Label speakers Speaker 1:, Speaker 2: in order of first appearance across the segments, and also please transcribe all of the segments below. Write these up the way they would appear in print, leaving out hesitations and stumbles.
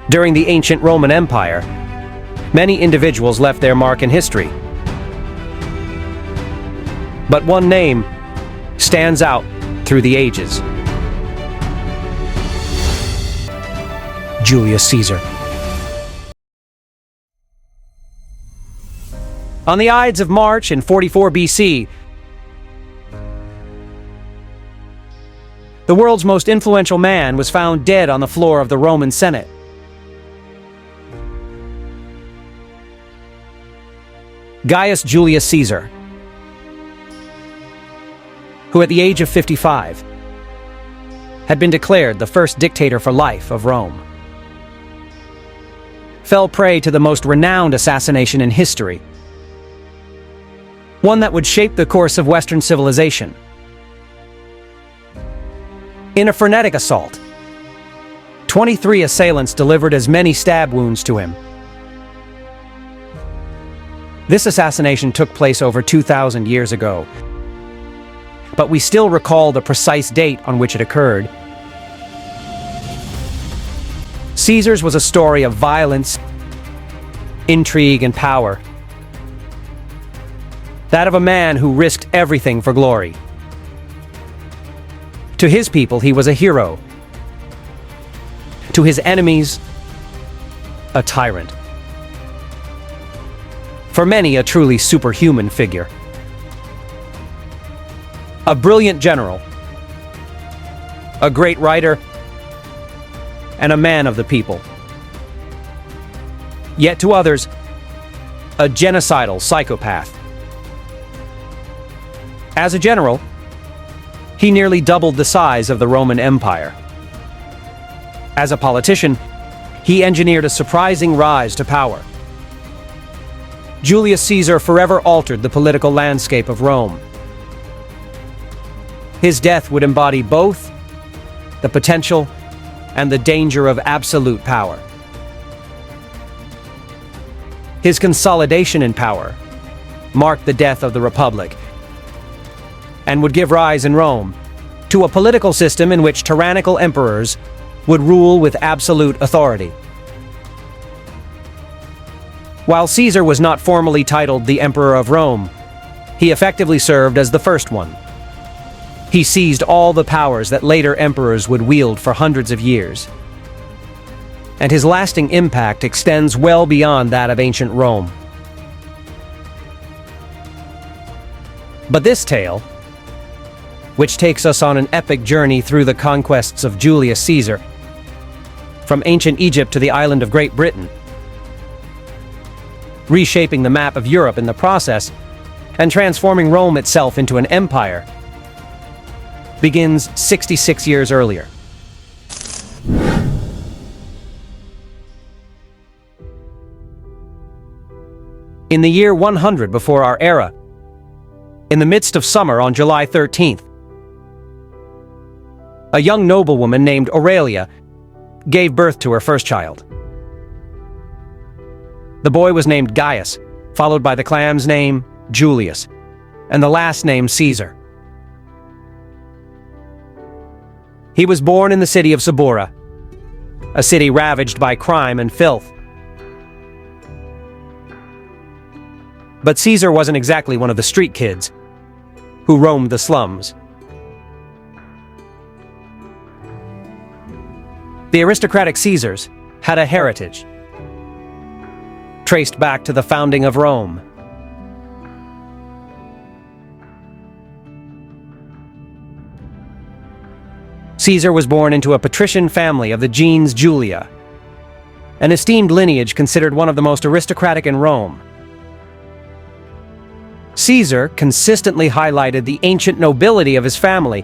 Speaker 1: During the ancient Roman Empire, many individuals left their mark in history. But one name stands out through the ages: Julius Caesar. On the Ides of March in 44 BC, the world's most influential man was found dead on the floor of the Roman Senate. Gaius Julius Caesar, who at the age of 55 had been declared the first dictator for life of Rome, fell prey to the most renowned assassination in history, one that would shape the course of Western civilization. In a frenetic assault, 23 assailants delivered as many stab wounds to him. This assassination took place over 2,000 years ago, but we still recall the precise date on which it occurred. Caesar's was a story of violence, intrigue, and power. That of a man who risked everything for glory. To his people, he was a hero. To his enemies, a tyrant. For many, a truly superhuman figure. A brilliant general, a great writer, and a man of the people. Yet to others, a genocidal psychopath. As a general, he nearly doubled the size of the Roman Empire. As a politician, he engineered a surprising rise to power. Julius Caesar forever altered the political landscape of Rome. His death would embody both the potential and the danger of absolute power. His consolidation in power marked the death of the Republic and would give rise in Rome to a political system in which tyrannical emperors would rule with absolute authority. While Caesar was not formally titled the Emperor of Rome, he effectively served as the first one. He seized all the powers that later emperors would wield for hundreds of years. And his lasting impact extends well beyond that of ancient Rome. But this tale, which takes us on an epic journey through the conquests of Julius Caesar, from ancient Egypt to the island of Great Britain, reshaping the map of Europe in the process, and transforming Rome itself into an empire, begins 66 years earlier. In the year 100 before our era, in the midst of summer on July 13th, a young noblewoman named Aurelia gave birth to her first child. The boy was named Gaius, followed by the clan's name Julius, and the last name Caesar. He was born in the city of Subura, a city ravaged by crime and filth. But Caesar wasn't exactly one of the street kids who roamed the slums. The aristocratic Caesars had a heritage traced back to the founding of Rome. Caesar was born into a patrician family of the gens Julia, an esteemed lineage considered one of the most aristocratic in Rome. Caesar consistently highlighted the ancient nobility of his family,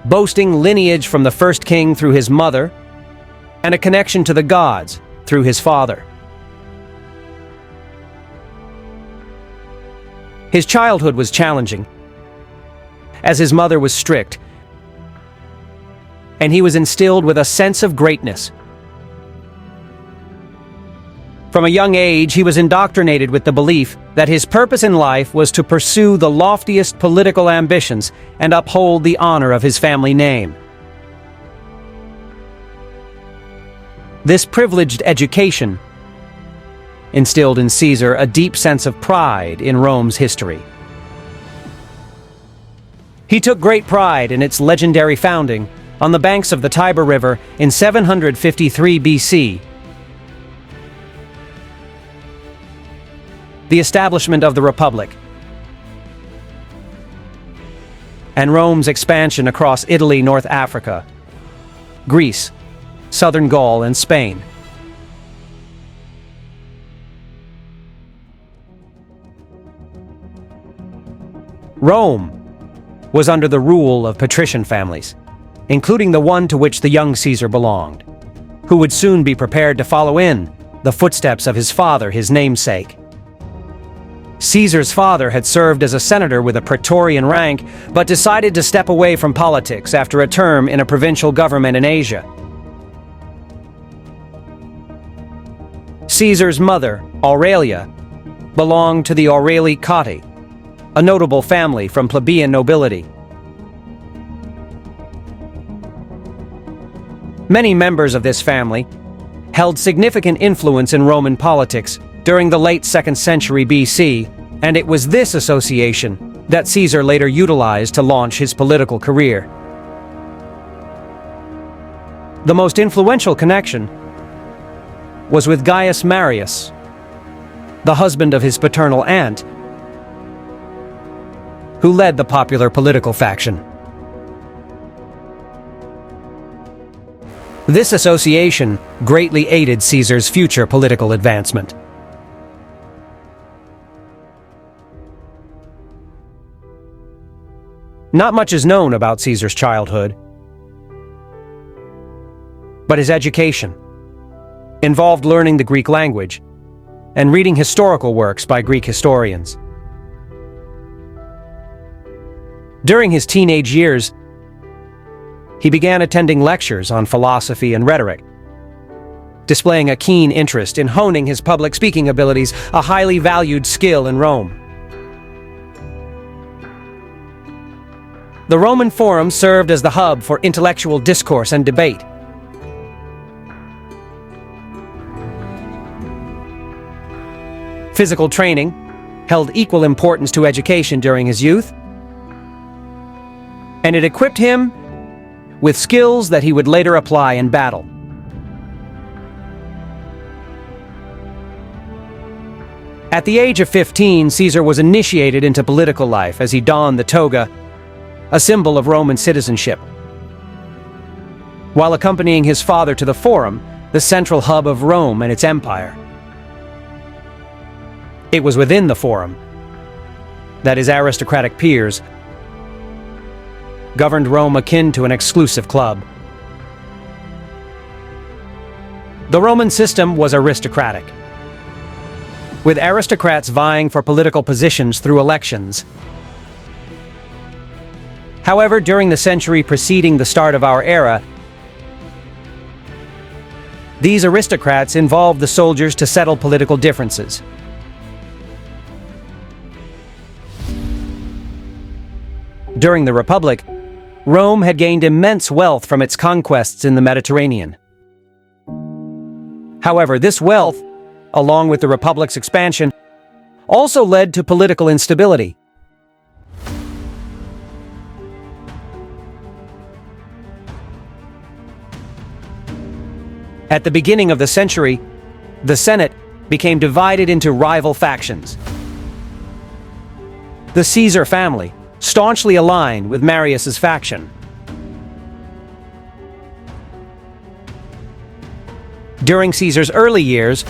Speaker 1: boasting lineage from the first king through his mother, and a connection to the gods through his father. His childhood was challenging, as his mother was strict, and he was instilled with a sense of greatness. From a young age, he was indoctrinated with the belief that his purpose in life was to pursue the loftiest political ambitions and uphold the honor of his family name. This privileged education instilled in Caesar a deep sense of pride in Rome's history. He took great pride in its legendary founding on the banks of the Tiber River in 753 BC. The establishment of the Republic and Rome's expansion across Italy, North Africa, Greece, southern Gaul, and Spain. Rome was under the rule of patrician families, including the one to which the young Caesar belonged, who would soon be prepared to follow in the footsteps of his father, his namesake. Caesar's father had served as a senator with a praetorian rank, but decided to step away from politics after a term in a provincial government in Asia. Caesar's mother, Aurelia, belonged to the Aurelicotti, a notable family from plebeian nobility. Many members of this family held significant influence in Roman politics during the late 2nd century BC, and it was this association that Caesar later utilized to launch his political career. The most influential connection was with Gaius Marius, the husband of his paternal aunt, who led the popular political faction. This association greatly aided Caesar's future political advancement. Not much is known about Caesar's childhood, but his education involved learning the Greek language and reading historical works by Greek historians. During his teenage years, he began attending lectures on philosophy and rhetoric, displaying a keen interest in honing his public speaking abilities, a highly valued skill in Rome. The Roman Forum served as the hub for intellectual discourse and debate. Physical training held equal importance to education during his youth, and it equipped him with skills that he would later apply in battle. At the age of 15, Caesar was initiated into political life as he donned the toga, a symbol of Roman citizenship. While accompanying his father to the Forum, the central hub of Rome and its empire. It was within the Forum that his aristocratic peers governed Rome akin to an exclusive club. The Roman system was aristocratic, with aristocrats vying for political positions through elections. However, during the century preceding the start of our era, these aristocrats involved the soldiers to settle political differences. During the Republic, Rome had gained immense wealth from its conquests in the Mediterranean. However, this wealth, along with the Republic's expansion, also led to political instability. At the beginning of the century, the Senate became divided into rival factions. The Caesar family staunchly aligned with Marius's faction. During Caesar's early years,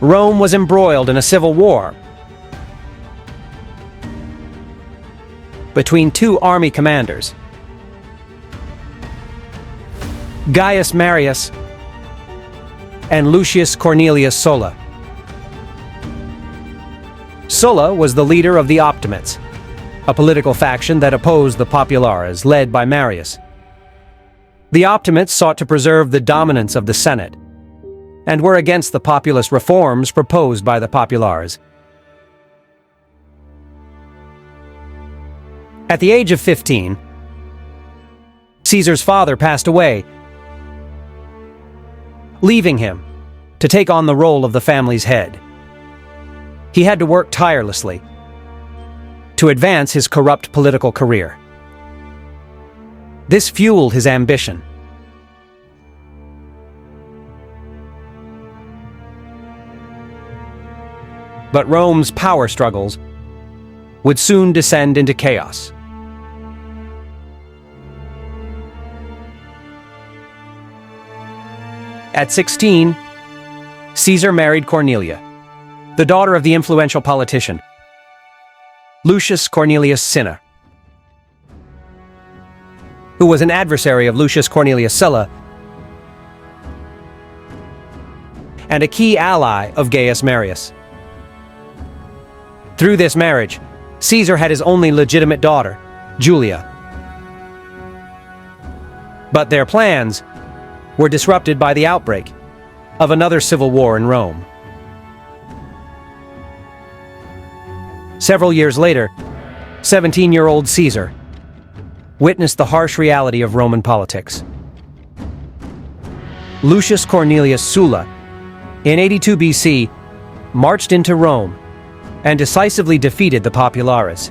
Speaker 1: Rome was embroiled in a civil war between two army commanders, Gaius Marius and Lucius Cornelius Sulla. Sulla was the leader of the Optimates, a political faction that opposed the Populares, led by Marius. The Optimates sought to preserve the dominance of the Senate, and were against the populist reforms proposed by the Populares. At the age of 15, Caesar's father passed away, leaving him to take on the role of the family's head. He had to work tirelessly to advance his corrupt political career. This fueled his ambition. But Rome's power struggles would soon descend into chaos. At 16, Caesar married Cornelia, the daughter of the influential politician, Lucius Cornelius Cinna, who was an adversary of Lucius Cornelius Sulla and a key ally of Gaius Marius. Through this marriage, Caesar had his only legitimate daughter, Julia. But their plans were disrupted by the outbreak of another civil war in Rome. Several years later, 17-year-old Caesar witnessed the harsh reality of Roman politics. Lucius Cornelius Sulla, in 82 BC, marched into Rome and decisively defeated the Populares,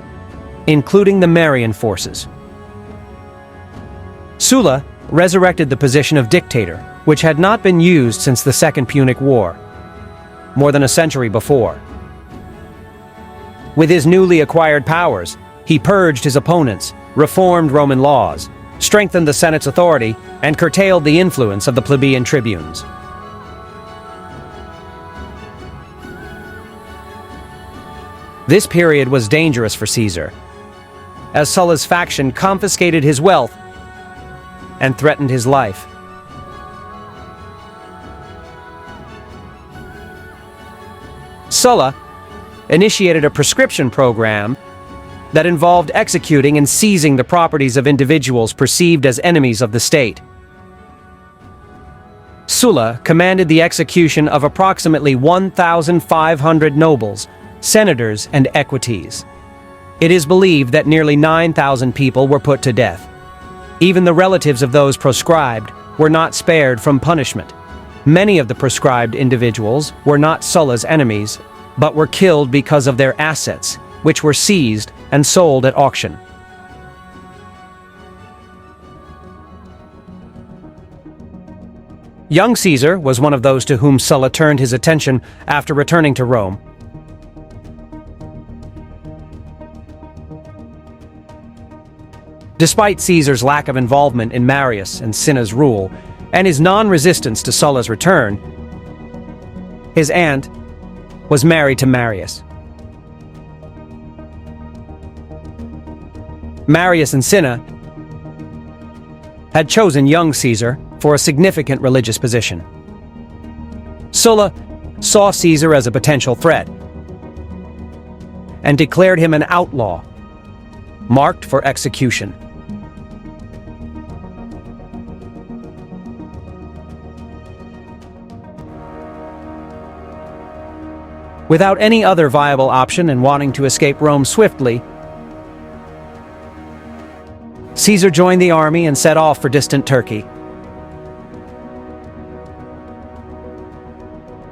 Speaker 1: including the Marian forces. Sulla resurrected the position of dictator, which had not been used since the Second Punic War, more than a century before. With his newly acquired powers, he purged his opponents, reformed Roman laws, strengthened the Senate's authority, and curtailed the influence of the plebeian tribunes. This period was dangerous for Caesar, as Sulla's faction confiscated his wealth and threatened his life. Sulla initiated a proscription program that involved executing and seizing the properties of individuals perceived as enemies of the state. Sulla commanded the execution of approximately 1,500 nobles, senators, and equites. It is believed that nearly 9,000 people were put to death. Even the relatives of those proscribed were not spared from punishment. Many of the proscribed individuals were not Sulla's enemies, but were killed because of their assets, which were seized and sold at auction. Young Caesar was one of those to whom Sulla turned his attention after returning to Rome. Despite Caesar's lack of involvement in Marius and Cinna's rule, and his non-resistance to Sulla's return, his aunt was married to Marius. Marius and Cinna had chosen young Caesar for a significant religious position. Sulla saw Caesar as a potential threat and declared him an outlaw, marked for execution. Without any other viable option and wanting to escape Rome swiftly, Caesar joined the army and set off for distant Turkey.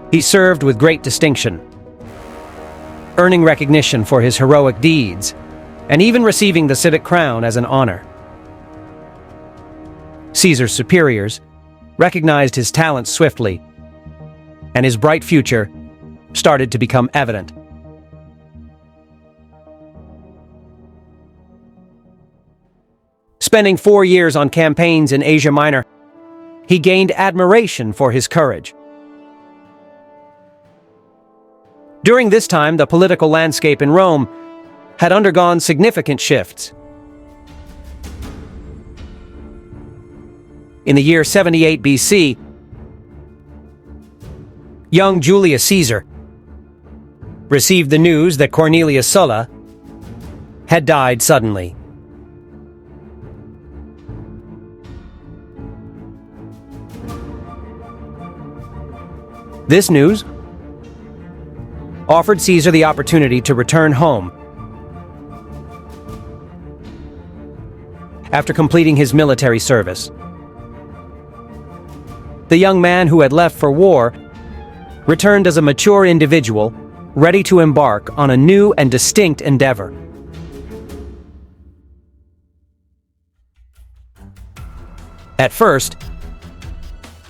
Speaker 1: He served with great distinction, earning recognition for his heroic deeds, and even receiving the civic crown as an honor. Caesar's superiors recognized his talents swiftly, and his bright future started to become evident. Spending 4 years on campaigns in Asia Minor, he gained admiration for his courage. During this time, the political landscape in Rome had undergone significant shifts. In the year 78 BC, young Julius Caesar received the news that Cornelius Sulla had died suddenly. This news offered Caesar the opportunity to return home. After completing his military service, the young man who had left for war returned as a mature individual, ready to embark on a new and distinct endeavor. At first,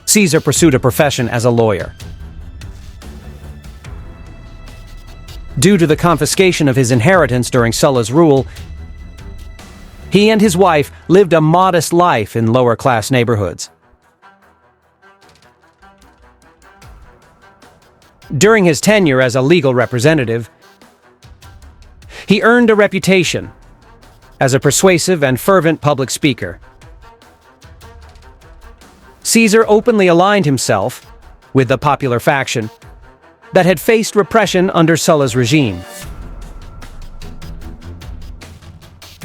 Speaker 1: Caesar pursued a profession as a lawyer. Due to the confiscation of his inheritance during Sulla's rule, he and his wife lived a modest life in lower-class neighborhoods. During his tenure as a legal representative, he earned a reputation as a persuasive and fervent public speaker. Caesar openly aligned himself with the popular faction that had faced repression under Sulla's regime.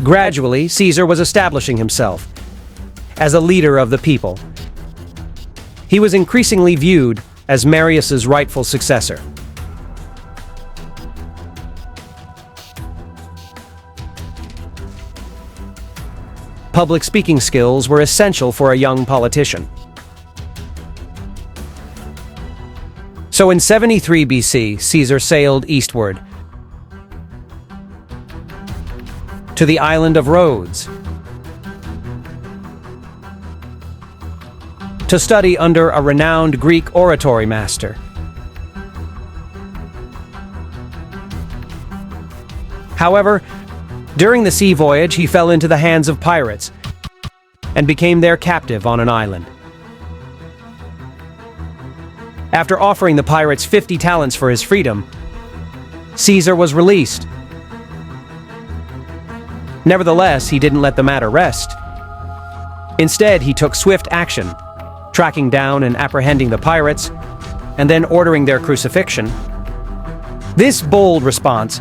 Speaker 1: Gradually, Caesar was establishing himself as a leader of the people. He was increasingly viewed as Marius's rightful successor. Public speaking skills were essential for a young politician. So in 73 BC, Caesar sailed eastward to the island of Rhodes to study under a renowned Greek oratory master. However, during the sea voyage, he fell into the hands of pirates and became their captive on an island. After offering the pirates 50 talents for his freedom, Caesar was released. Nevertheless, he didn't let the matter rest. Instead, he took swift action, tracking down and apprehending the pirates, and then ordering their crucifixion. This bold response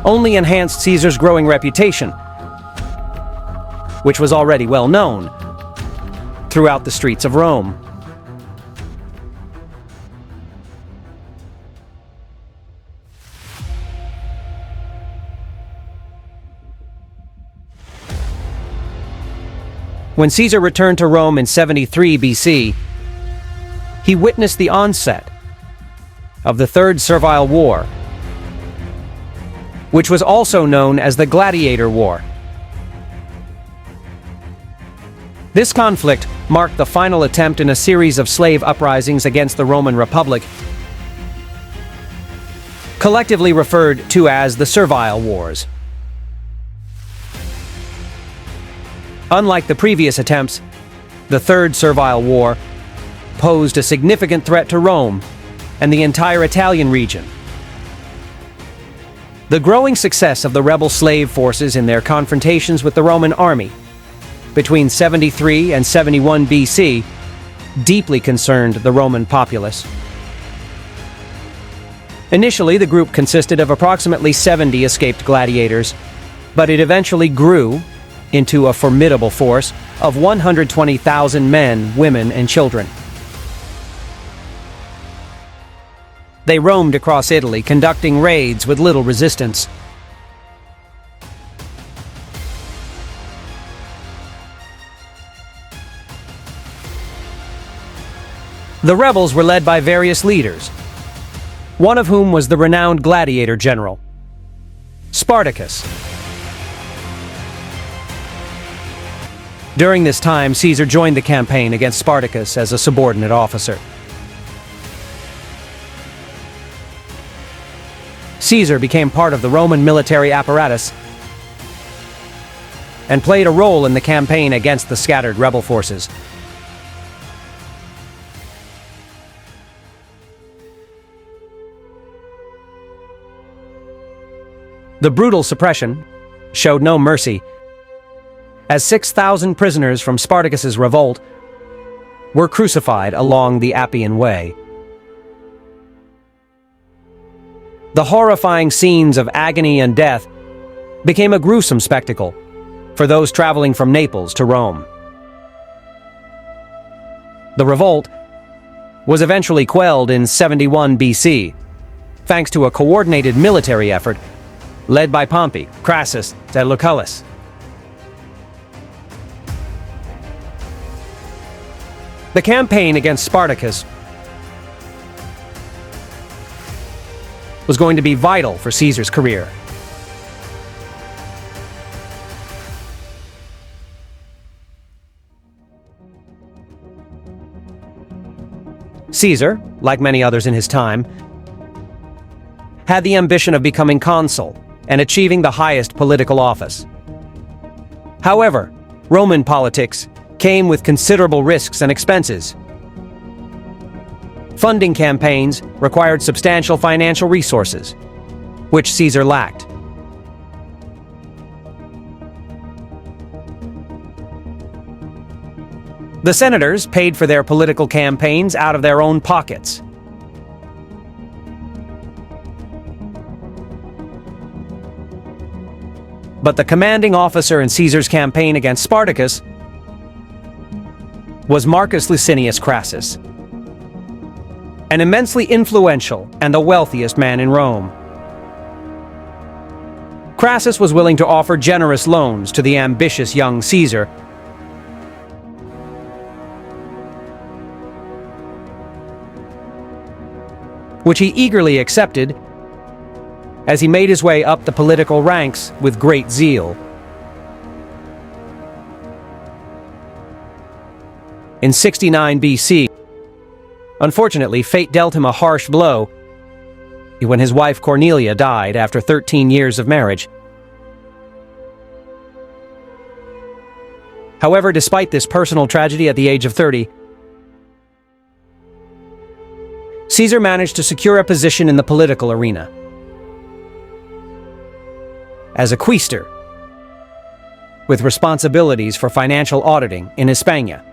Speaker 1: only enhanced Caesar's growing reputation, which was already well known throughout the streets of Rome. When Caesar returned to Rome in 73 BC, he witnessed the onset of the Third Servile War, which was also known as the Gladiator War. This conflict marked the final attempt in a series of slave uprisings against the Roman Republic, collectively referred to as the Servile Wars. Unlike the previous attempts, the Third Servile War posed a significant threat to Rome and the entire Italian region. The growing success of the rebel slave forces in their confrontations with the Roman army between 73 and 71 BC deeply concerned the Roman populace. Initially, the group consisted of approximately 70 escaped gladiators, but it eventually grew into a formidable force of 120,000 men, women, and children. They roamed across Italy, conducting raids with little resistance. The rebels were led by various leaders, one of whom was the renowned gladiator general, Spartacus. During this time, Caesar joined the campaign against Spartacus as a subordinate officer. Caesar became part of the Roman military apparatus and played a role in the campaign against the scattered rebel forces. The brutal suppression showed no mercy, as 6,000 prisoners from Spartacus's revolt were crucified along the Appian Way. The horrifying scenes of agony and death became a gruesome spectacle for those traveling from Naples to Rome. The revolt was eventually quelled in 71 BC, thanks to a coordinated military effort led by Pompey, Crassus, and Lucius. The campaign against Spartacus was going to be vital for Caesar's career. Caesar, like many others in his time, had the ambition of becoming consul and achieving the highest political office. However, Roman politics came with considerable risks and expenses. Funding campaigns required substantial financial resources, which Caesar lacked. The senators paid for their political campaigns out of their own pockets. But the commanding officer in Caesar's campaign against Spartacus was Marcus Licinius Crassus, an immensely influential and the wealthiest man in Rome. Crassus was willing to offer generous loans to the ambitious young Caesar, which he eagerly accepted as he made his way up the political ranks with great zeal. In 69 BC, unfortunately, fate dealt him a harsh blow when his wife Cornelia died after 13 years of marriage. However, despite this personal tragedy at the age of 30, Caesar managed to secure a position in the political arena as a quaestor, with responsibilities for financial auditing in Hispania.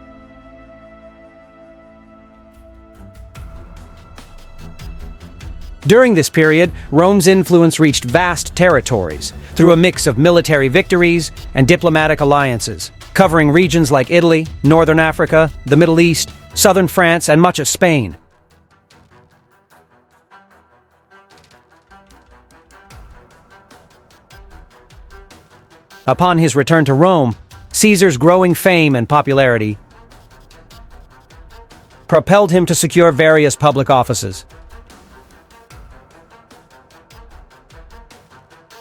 Speaker 1: During this period, Rome's influence reached vast territories through a mix of military victories and diplomatic alliances, covering regions like Italy, Northern Africa, the Middle East, southern France, and much of Spain. Upon his return to Rome, Caesar's growing fame and popularity propelled him to secure various public offices.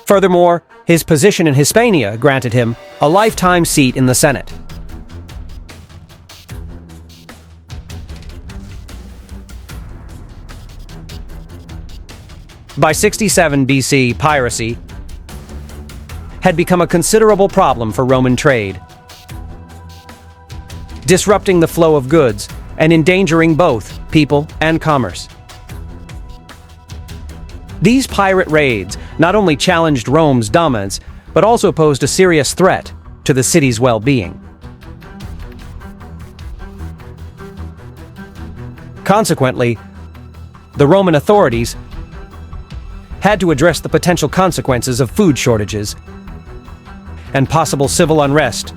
Speaker 1: Furthermore, his position in Hispania granted him a lifetime seat in the Senate. By 67 BC, piracy had become a considerable problem for Roman trade, disrupting the flow of goods and endangering both people and commerce. These pirate raids not only challenged Rome's dominance, but also posed a serious threat to the city's well-being. Consequently, the Roman authorities had to address the potential consequences of food shortages and possible civil unrest.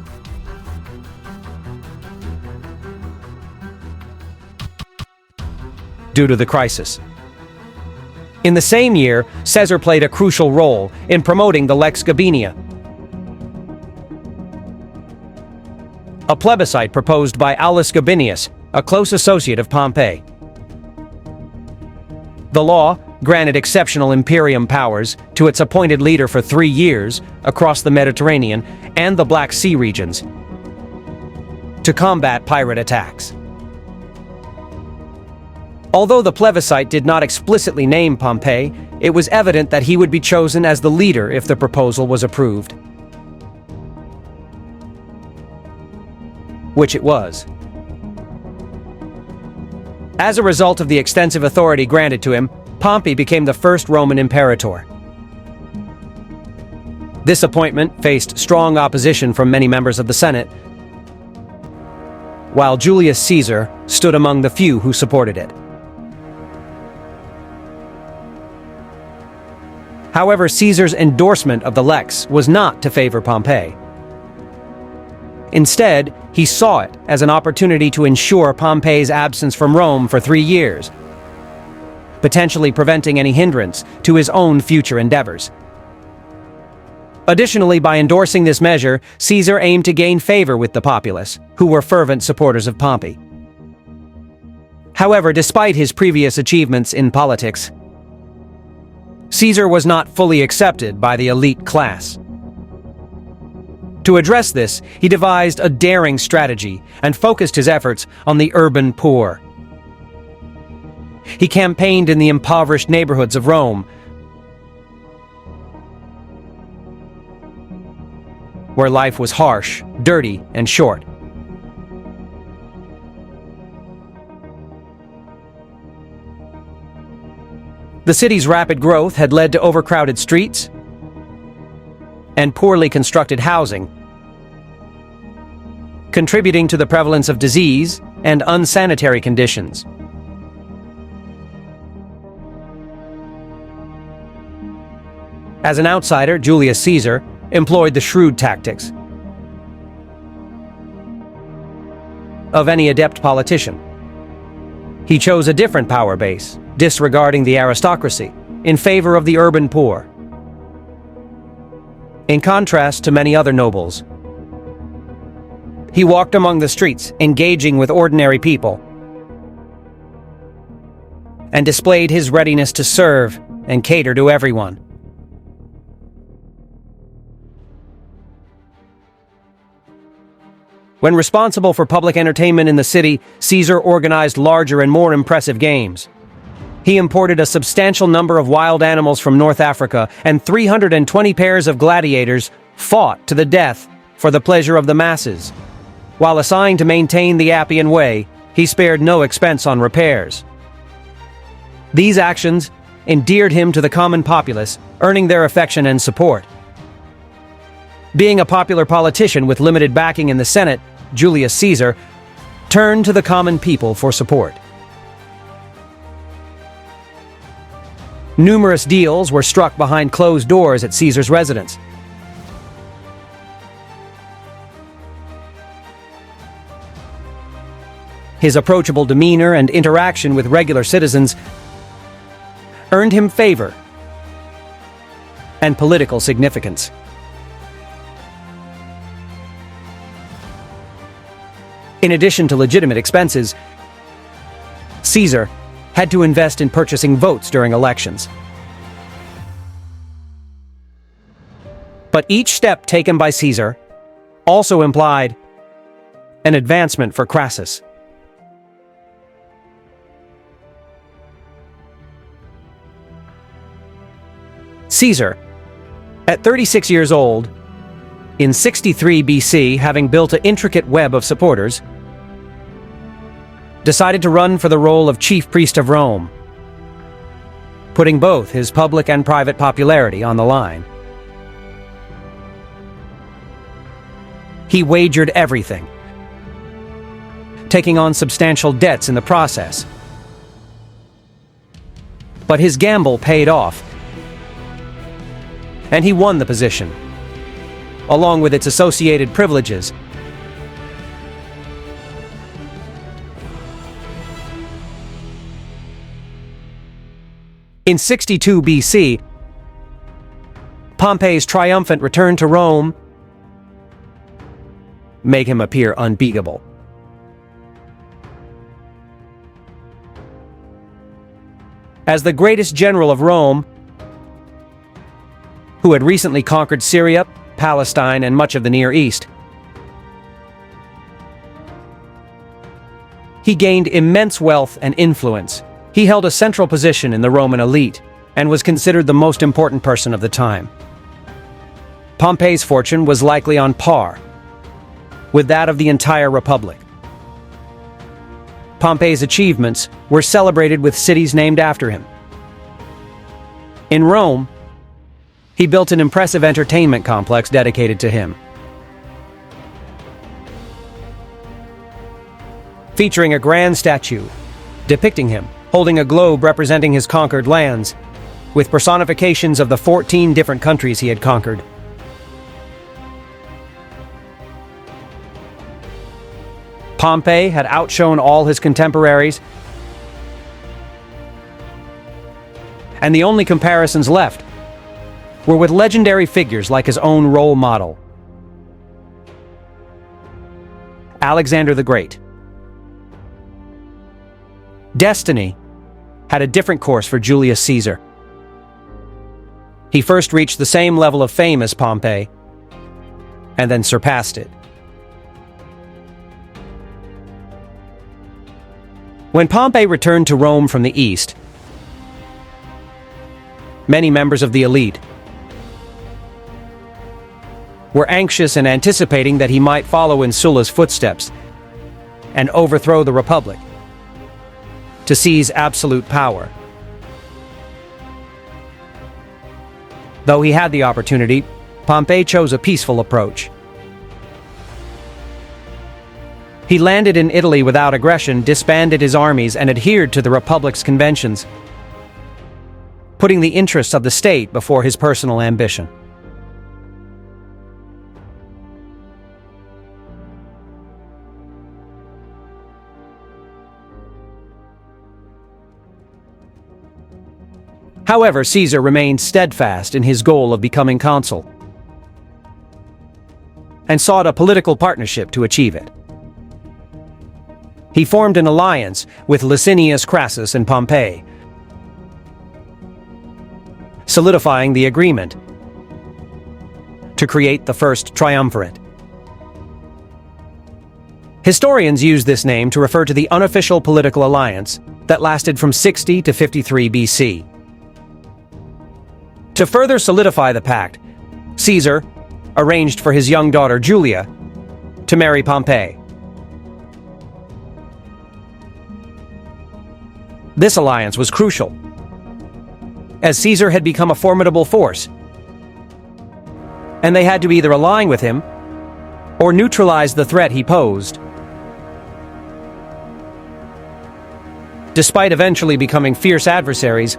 Speaker 1: Due to the crisis. In the same year, Caesar played a crucial role in promoting the Lex Gabinia, a plebiscite proposed by Aulus Gabinius, a close associate of Pompey. The law granted exceptional imperium powers to its appointed leader for 3 years across the Mediterranean and the Black Sea regions to combat pirate attacks. Although the plebiscite did not explicitly name Pompey, it was evident that he would be chosen as the leader if the proposal was approved. Which it was. As a result of the extensive authority granted to him, Pompey became the first Roman Imperator. This appointment faced strong opposition from many members of the Senate, while Julius Caesar stood among the few who supported it. However, Caesar's endorsement of the Lex was not to favor Pompey. Instead, he saw it as an opportunity to ensure Pompey's absence from Rome for 3 years, potentially preventing any hindrance to his own future endeavors. Additionally, by endorsing this measure, Caesar aimed to gain favor with the populace, who were fervent supporters of Pompey. However, despite his previous achievements in politics, Caesar was not fully accepted by the elite class. To address this, he devised a daring strategy and focused his efforts on the urban poor. He campaigned in the impoverished neighborhoods of Rome, where life was harsh, dirty, and short. The city's rapid growth had led to overcrowded streets and poorly constructed housing, contributing to the prevalence of disease and unsanitary conditions. As an outsider, Julius Caesar employed the shrewd tactics of any adept politician. He chose a different power base, disregarding the aristocracy, in favor of the urban poor. In contrast to many other nobles, he walked among the streets, engaging with ordinary people, and displayed his readiness to serve and cater to everyone. When responsible for public entertainment in the city, Caesar organized larger and more impressive games. He imported a substantial number of wild animals from North Africa, and 320 pairs of gladiators fought to the death for the pleasure of the masses. While assigned to maintain the Appian Way, he spared no expense on repairs. These actions endeared him to the common populace, earning their affection and support. Being a popular politician with limited backing in the Senate, Julius Caesar turned to the common people for support. Numerous deals were struck behind closed doors at Caesar's residence. His approachable demeanor and interaction with regular citizens earned him favor and political significance. In addition to legitimate expenses, Caesar had to invest in purchasing votes during elections. But each step taken by Caesar also implied an advancement for Crassus. Caesar, at 36 years old, in 63 BC, having built an intricate web of supporters, decided to run for the role of chief priest of Rome, putting both his public and private popularity on the line. He wagered everything, taking on substantial debts in the process. But his gamble paid off, and he won the position, along with its associated privileges. In 62 BC, Pompey's triumphant return to Rome made him appear unbeatable. As the greatest general of Rome, who had recently conquered Syria, Palestine, and much of the Near East, he gained immense wealth and influence. He held a central position in the Roman elite and was considered the most important person of the time. Pompey's fortune was likely on par with that of the entire Republic. Pompey's achievements were celebrated with cities named after him. In Rome, he built an impressive entertainment complex dedicated to him, featuring a grand statue depicting him holding a globe representing his conquered lands, with personifications of the 14 different countries he had conquered. Pompey had outshone all his contemporaries, and the only comparisons left were with legendary figures like his own role model, Alexander the Great. Destiny had a different course for Julius Caesar. He first reached the same level of fame as Pompey, and then surpassed it. When Pompey returned to Rome from the east, many members of the elite were anxious and anticipating that he might follow in Sulla's footsteps and overthrow the Republic to seize absolute power. Though he had the opportunity, Pompey chose a peaceful approach. He landed in Italy without aggression, disbanded his armies, and adhered to the Republic's conventions, putting the interests of the state before his personal ambition. However, Caesar remained steadfast in his goal of becoming consul, and sought a political partnership to achieve it. He formed an alliance with Licinius Crassus and Pompey, solidifying the agreement to create the first Triumvirate. Historians use this name to refer to the unofficial political alliance that lasted from 60 to 53 BC. To further solidify the pact, Caesar arranged for his young daughter Julia to marry Pompey. This alliance was crucial, as Caesar had become a formidable force, and they had to either align with him or neutralize the threat he posed. Despite eventually becoming fierce adversaries,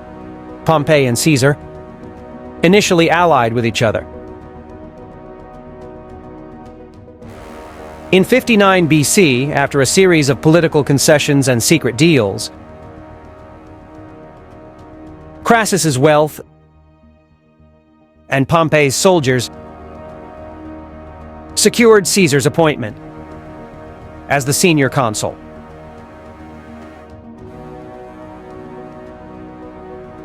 Speaker 1: Pompey and Caesar initially allied with each other. In 59 BC, after a series of political concessions and secret deals, Crassus's wealth and Pompey's soldiers secured Caesar's appointment as the senior consul.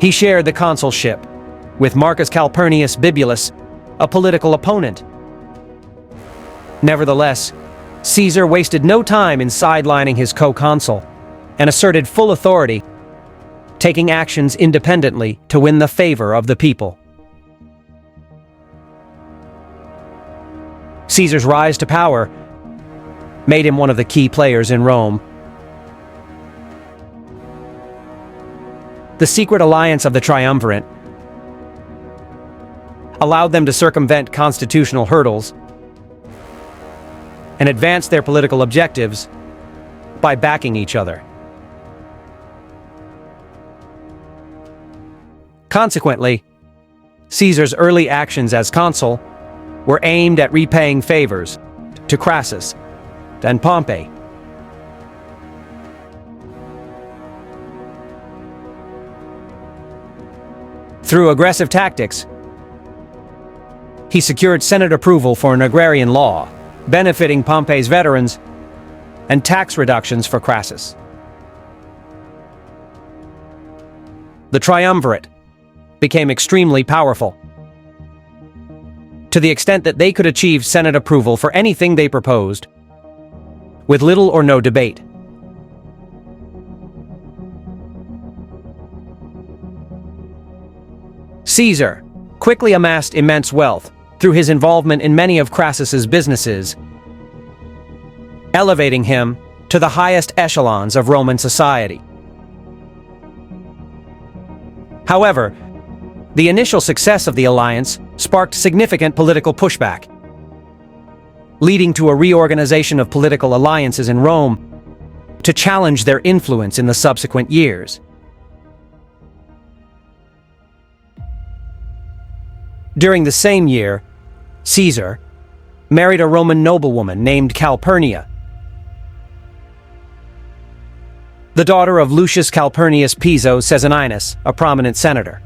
Speaker 1: He shared the consulship with Marcus Calpurnius Bibulus, a political opponent. Nevertheless, Caesar wasted no time in sidelining his co-consul and asserted full authority, taking actions independently to win the favor of the people. Caesar's rise to power made him one of the key players in Rome. The secret alliance of the Triumvirate allowed them to circumvent constitutional hurdles and advance their political objectives by backing each other. Consequently, Caesar's early actions as consul were aimed at repaying favors to Crassus and Pompey. Through aggressive tactics, he secured Senate approval for an agrarian law, benefiting Pompey's veterans, and tax reductions for Crassus. The Triumvirate became extremely powerful, to the extent that they could achieve Senate approval for anything they proposed, with little or no debate. Caesar quickly amassed immense wealth through his involvement in many of Crassus's businesses, elevating him to the highest echelons of Roman society. However, the initial success of the alliance sparked significant political pushback, leading to a reorganization of political alliances in Rome to challenge their influence in the subsequent years. During the same year, Caesar married a Roman noblewoman named Calpurnia, the daughter of Lucius Calpurnius Piso Caesarinus, a prominent senator.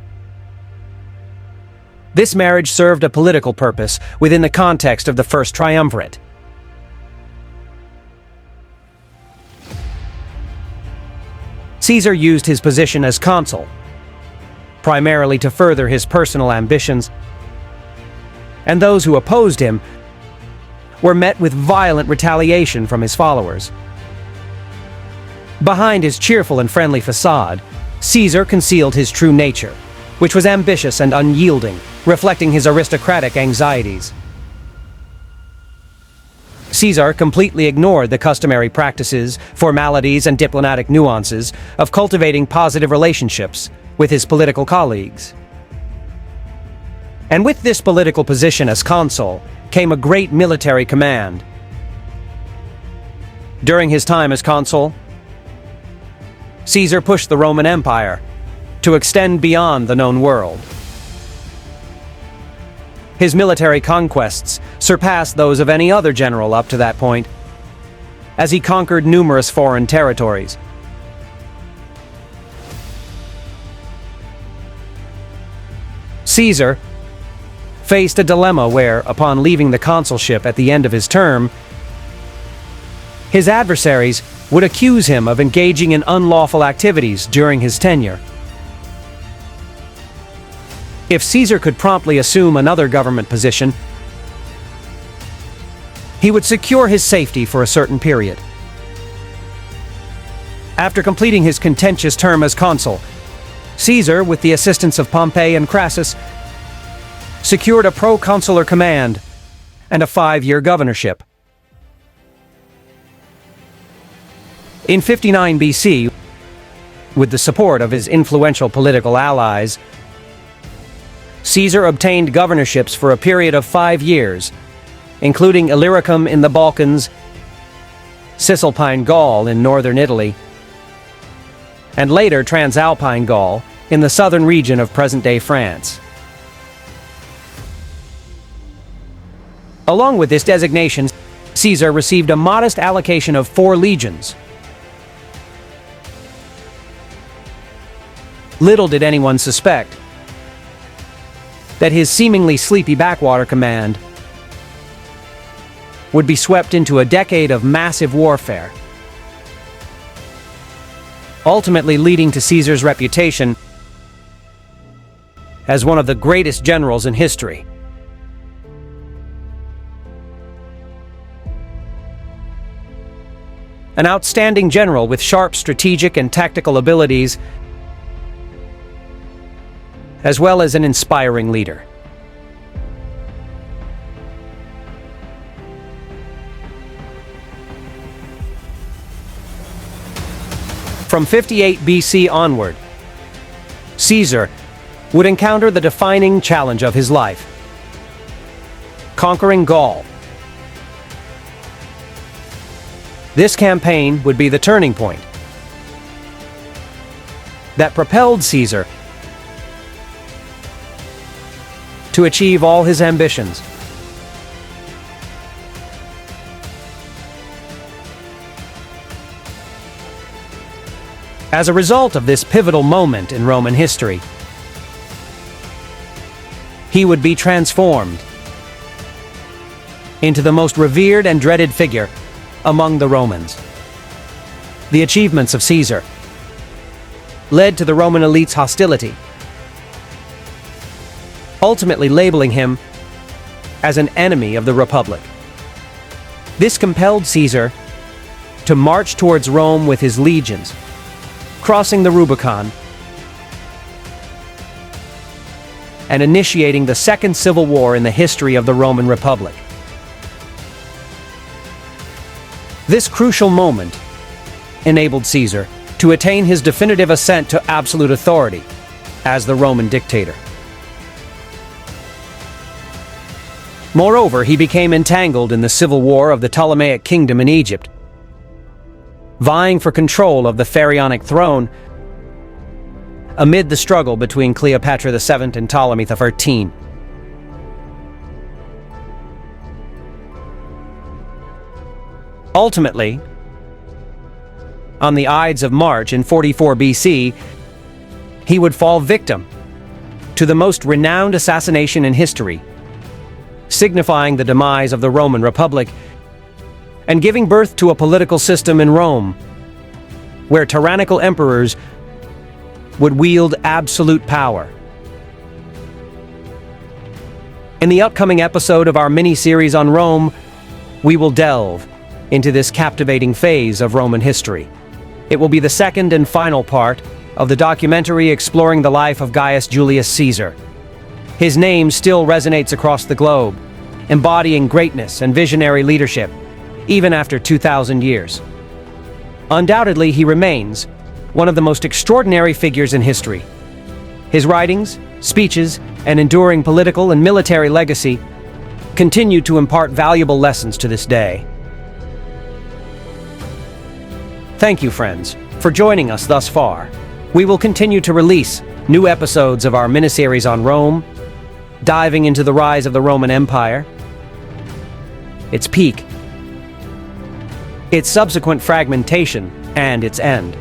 Speaker 1: This marriage served a political purpose within the context of the First Triumvirate. Caesar used his position as consul, primarily to further his personal ambitions, and those who opposed him were met with violent retaliation from his followers. Behind his cheerful and friendly facade, Caesar concealed his true nature, which was ambitious and unyielding, reflecting his aristocratic anxieties. Caesar completely ignored the customary practices, formalities, and diplomatic nuances of cultivating positive relationships with his political colleagues. And with this political position as consul came a great military command. During his time as consul, Caesar pushed the Roman Empire to extend beyond the known world. His military conquests surpassed those of any other general up to that point, as he conquered numerous foreign territories. Caesar faced a dilemma where, upon leaving the consulship at the end of his term, his adversaries would accuse him of engaging in unlawful activities during his tenure. If Caesar could promptly assume another government position, he would secure his safety for a certain period. After completing his contentious term as consul, Caesar, with the assistance of Pompey and Crassus, secured a proconsular command and a 5-year governorship. In 59 BC, with the support of his influential political allies, Caesar obtained governorships for a period of 5 years, including Illyricum in the Balkans, Cisalpine Gaul in northern Italy, and later Transalpine Gaul in the southern region of present-day France. Along with this designation, Caesar received a modest allocation of 4 legions. Little did anyone suspect that his seemingly sleepy backwater command would be swept into a decade of massive warfare, ultimately leading to Caesar's reputation as one of the greatest generals in history. An outstanding general with sharp strategic and tactical abilities, as well as an inspiring leader. From 58 BC onward, Caesar would encounter the defining challenge of his life: conquering Gaul. This campaign would be the turning point that propelled Caesar to achieve all his ambitions. As a result of this pivotal moment in Roman history, he would be transformed into the most revered and dreaded figure among the Romans. The achievements of Caesar led to the Roman elite's hostility, ultimately labeling him as an enemy of the Republic. This compelled Caesar to march towards Rome with his legions, crossing the Rubicon and initiating the second civil war in the history of the Roman Republic. This crucial moment enabled Caesar to attain his definitive ascent to absolute authority as the Roman dictator. Moreover, he became entangled in the civil war of the Ptolemaic kingdom in Egypt, vying for control of the pharaonic throne amid the struggle between Cleopatra VII and Ptolemy XIII. Ultimately, on the Ides of March in 44 BC, he would fall victim to the most renowned assassination in history, signifying the demise of the Roman Republic and giving birth to a political system in Rome where tyrannical emperors would wield absolute power. In the upcoming episode of our mini-series on Rome, we will delve into this captivating phase of Roman history. It will be the second and final part of the documentary exploring the life of Gaius Julius Caesar. His name still resonates across the globe, embodying greatness and visionary leadership, even after 2,000 years. Undoubtedly, he remains one of the most extraordinary figures in history. His writings, speeches, and enduring political and military legacy continue to impart valuable lessons to this day. Thank you, friends, for joining us thus far. We will continue to release new episodes of our miniseries on Rome, diving into the rise of the Roman Empire, its peak, its subsequent fragmentation, and its end.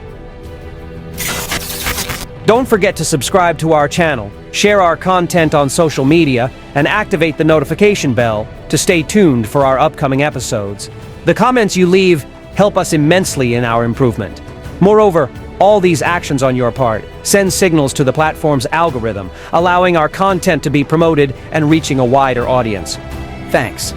Speaker 1: Don't forget to subscribe to our channel, share our content on social media, and activate the notification bell to stay tuned for our upcoming episodes. The comments you leave help us immensely in our improvement. Moreover, all these actions on your part send signals to the platform's algorithm, allowing our content to be promoted and reaching a wider audience. Thanks.